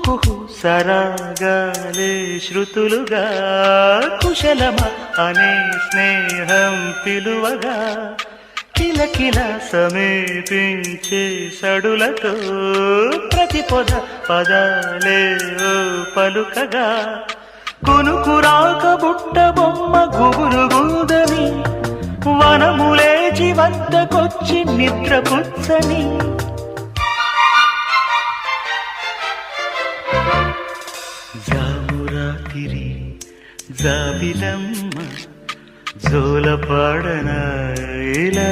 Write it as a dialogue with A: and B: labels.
A: కుహు సరాగాలే శృతులుగా కుశలమ అనే స్నేహం పిలువగా కిలకిల సమీపించే సడులతో ప్రతి పొద పదాలే పలుకగా కొనుకురాక బుట్ట బొమ్మ గుబురు గుందని వనములేచి వద్దకొచ్చి నిద్రపుచ్చని జామురాతిరి జాబిలమ్మ జోలపాడన ఇలా